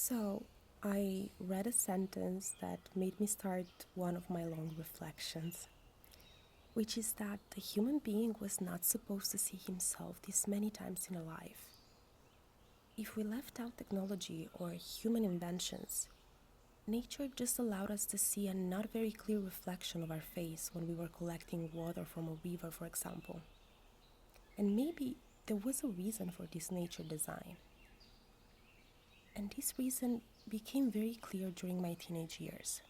So, I read a sentence that made me start one of my long reflections, which is that the human being was not supposed to see himself this many times in a life. If we left out technology or human inventions, nature just allowed us to see a not very clear reflection of our face when we were collecting water from a river, for example. And maybe there was a reason for this nature design. And this reason became very clear during my teenage years.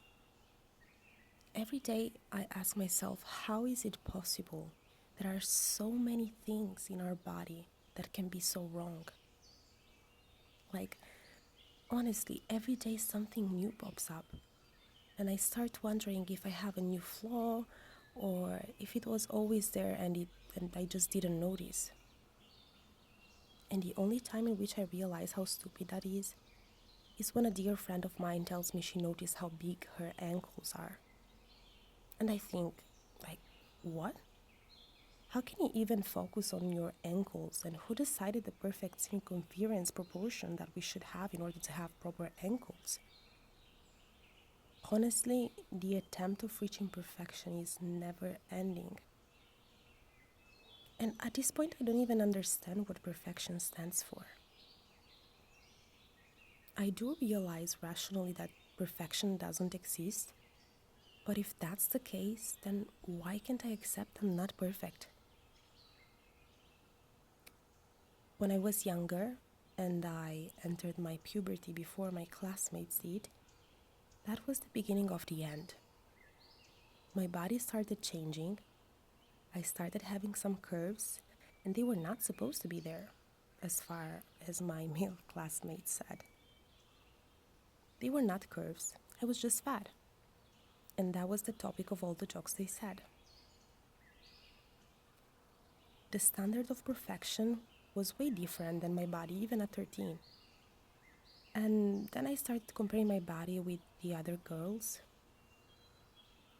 Every day I ask myself, how is it possible there are so many things in our body that can be so wrong? Like, honestly, every day something new pops up, and I start wondering if I have a new flaw or if it was always there and I just didn't notice. And the only time in which I realize how stupid that is when a dear friend of mine tells me she noticed how big her ankles are. And I think, like, what? How can you even focus on your ankles? And who decided the perfect circumference proportion that we should have in order to have proper ankles? Honestly, the attempt of reaching perfection is never ending. And at this point, I don't even understand what perfection stands for. I do realize rationally that perfection doesn't exist, but if that's the case, then why can't I accept I'm not perfect? When I was younger and I entered my puberty before my classmates did, that was the beginning of the end. My body started changing. I started having some curves, and they were not supposed to be there, as far as my male classmates said. They were not curves, I was just fat. And that was the topic of all the jokes they said. The standard of perfection was way different than my body, even at 13. And then I started comparing my body with the other girls.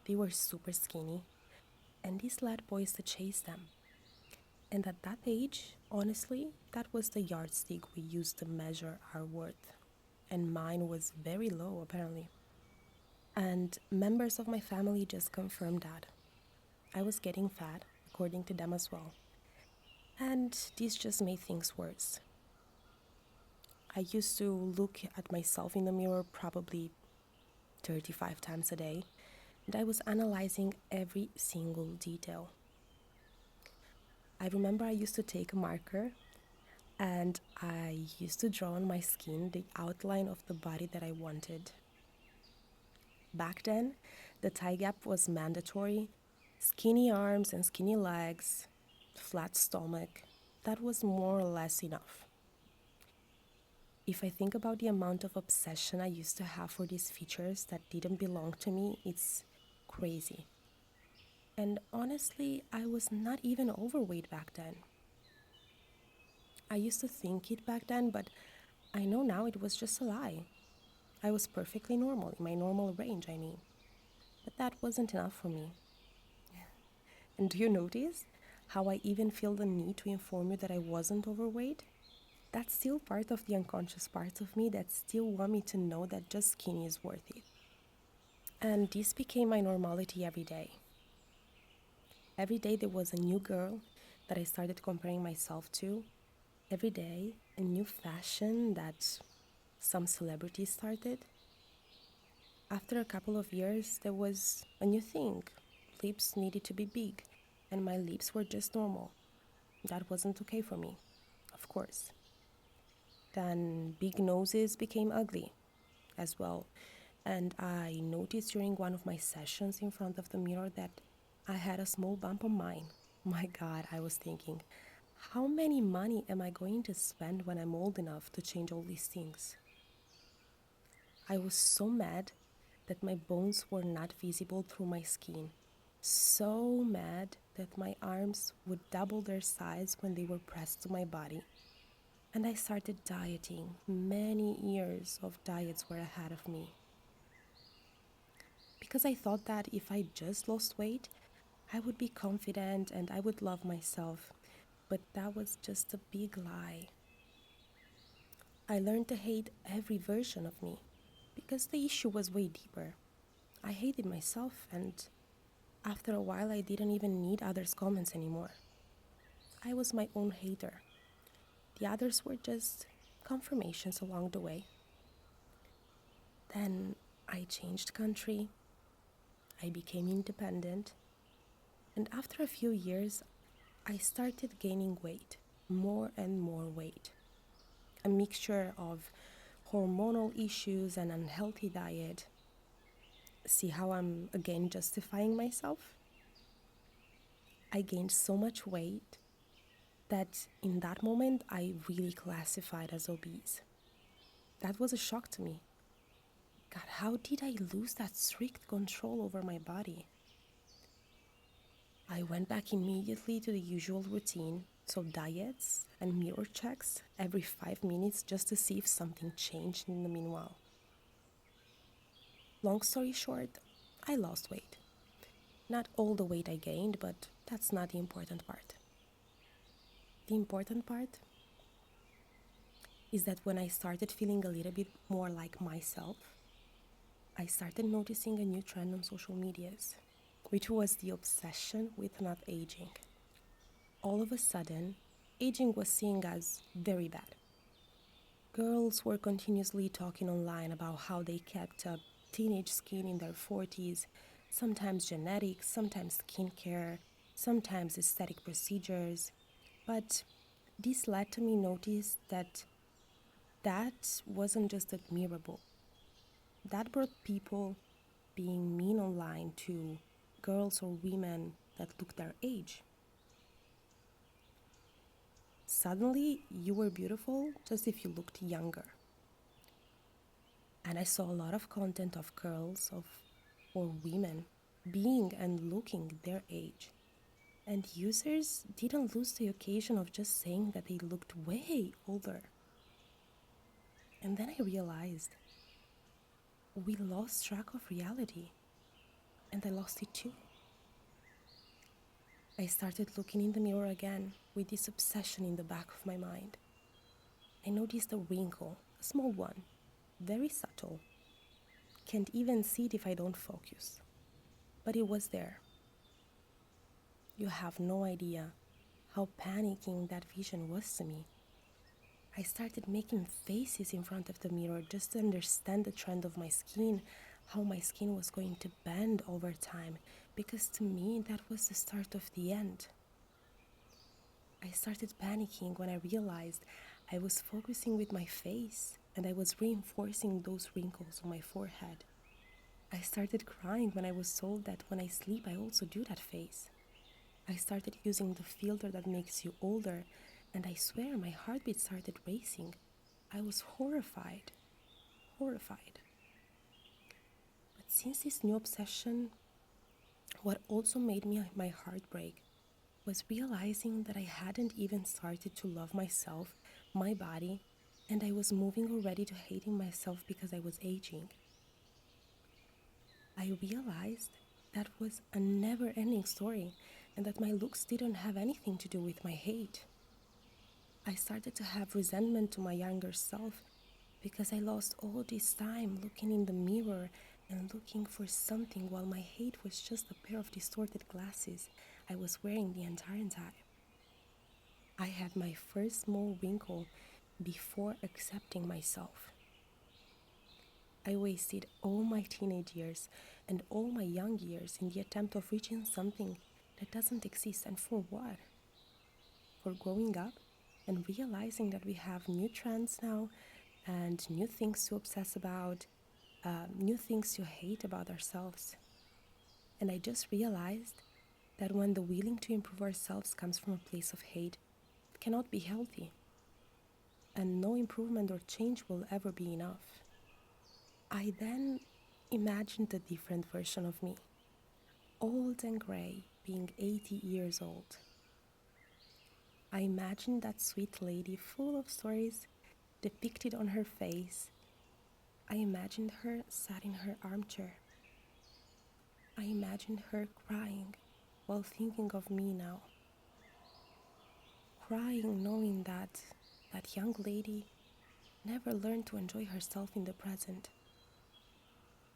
They were super skinny, and these led boys to chase them. And at that age, honestly, that was the yardstick we used to measure our worth. And mine was very low, apparently. And members of my family just confirmed that. I was getting fat, according to them as well. And this just made things worse. I used to look at myself in the mirror probably 35 times a day, and I was analyzing every single detail. I remember I used to take a marker and I used to draw on my skin the outline of the body that I wanted. Back then, the thigh gap was mandatory. Skinny arms and skinny legs, flat stomach, that was more or less enough. If I think about the amount of obsession I used to have for these features that didn't belong to me, it's crazy. And honestly, I was not even overweight back then. I used to think it back then, but I know now it was just a lie. I was perfectly normal, in my normal range, I mean. But that wasn't enough for me. And do you notice how I even feel the need to inform you that I wasn't overweight? That's still part of the unconscious parts of me that still want me to know that just skinny is worth it. And this became my normality every day. Every day there was a new girl that I started comparing myself to. Every day, a new fashion that some celebrities started. After a couple of years, there was a new thing. Lips needed to be big, and my lips were just normal. That wasn't okay for me, of course. Then big noses became ugly as well. And I noticed during one of my sessions in front of the mirror that I had a small bump on mine. My God, I was thinking, how many money am I going to spend when I'm old enough to change all these things? I was so mad that my bones were not visible through my skin. So mad that my arms would double their size when they were pressed to my body. And I started dieting. Many years of diets were ahead of me. Because I thought that if I just lost weight, I would be confident and I would love myself. But that was just a big lie. I learned to hate every version of me because the issue was way deeper. I hated myself, and after a while, I didn't even need others' comments anymore. I was my own hater. The others were just confirmations along the way. Then I changed country, I became independent, and after a few years, I started gaining weight, more and more weight. A mixture of hormonal issues and unhealthy diet. See how I'm again justifying myself? I gained so much weight that in that moment I really classified as obese. That was a shock to me. God, how did I lose that strict control over my body? I went back immediately to the usual routine, so diets and mirror checks every 5 minutes just to see if something changed in the meanwhile. Long story short, I lost weight. Not all the weight I gained, but that's not the important part. The important part is that when I started feeling a little bit more like myself, I started noticing a new trend on social medias, which was the obsession with not aging. All of a sudden, aging was seen as very bad. Girls were continuously talking online about how they kept up teenage skin in their 40s, sometimes genetics, sometimes skincare, sometimes aesthetic procedures. But this led to me notice that that wasn't just admirable. That brought people being mean online to girls or women that look their age. Suddenly, you were beautiful just if you looked younger. And I saw a lot of content of girls of or women being and looking their age. And users didn't lose the occasion of just saying that they looked way older. And then I realized we lost track of reality, and I lost it too. I started looking in the mirror again with this obsession in the back of my mind. I noticed a wrinkle, a small one, very subtle. Can't even see it if I don't focus. But it was there. You have no idea how panicking that vision was to me. I started making faces in front of the mirror just to understand the trend of my skin, how my skin was going to bend over time, because to me that was the start of the end. I started panicking when I realized I was focusing with my face and I was reinforcing those wrinkles on my forehead. I started crying when I was told that when I sleep I also do that face. I started using the filter that makes you older, and I swear my heartbeat started racing. I was horrified. Horrified. But since this new obsession, what also made my heart break was realizing that I hadn't even started to love myself, my body, and I was moving already to hating myself because I was aging. I realized that was a never ending story and that my looks didn't have anything to do with my hate. I started to have resentment to my younger self because I lost all this time looking in the mirror and looking for something while my hate was just a pair of distorted glasses I was wearing the entire time. I had my first small wrinkle before accepting myself. I wasted all my teenage years and all my young years in the attempt of reaching something that doesn't exist, and for what? For growing up and realizing that we have new trends now and new things to obsess about, new things to hate about ourselves. And I just realized that when the willing to improve ourselves comes from a place of hate, it cannot be healthy, and no improvement or change will ever be enough. I then imagined a different version of me, old and gray, being 80 years old. I imagined that sweet lady full of stories depicted on her face. I imagined her sat in her armchair. I imagined her crying while thinking of me now. Crying knowing that that young lady never learned to enjoy herself in the present.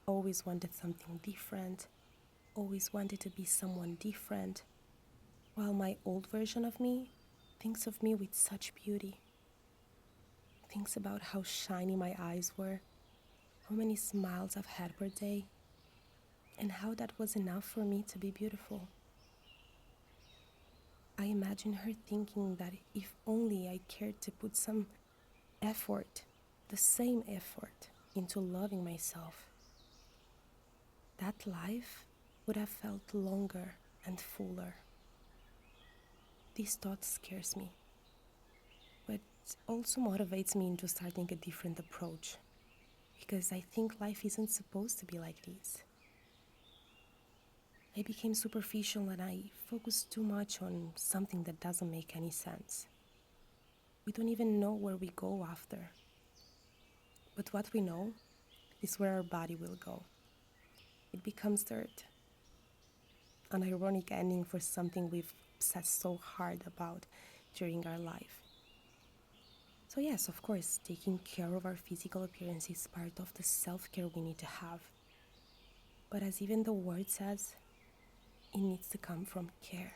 Always wanted something different, always wanted to be someone different, while my old version of me thinks of me with such beauty. Thinks about how shiny my eyes were, how many smiles I've had per day, and how that was enough for me to be beautiful. I imagine her thinking that if only I cared to put some effort, the same effort, into loving myself, that life would have felt longer and fuller. This thought scares me, but also motivates me into starting a different approach, because I think life isn't supposed to be like this. I became superficial and I focused too much on something that doesn't make any sense. We don't even know where we go after. But what we know is where our body will go. It becomes dirt. An ironic ending for something we've obsessed so hard about during our life. So yes, of course, taking care of our physical appearance is part of the self-care we need to have. But as even the word says, it needs to come from care.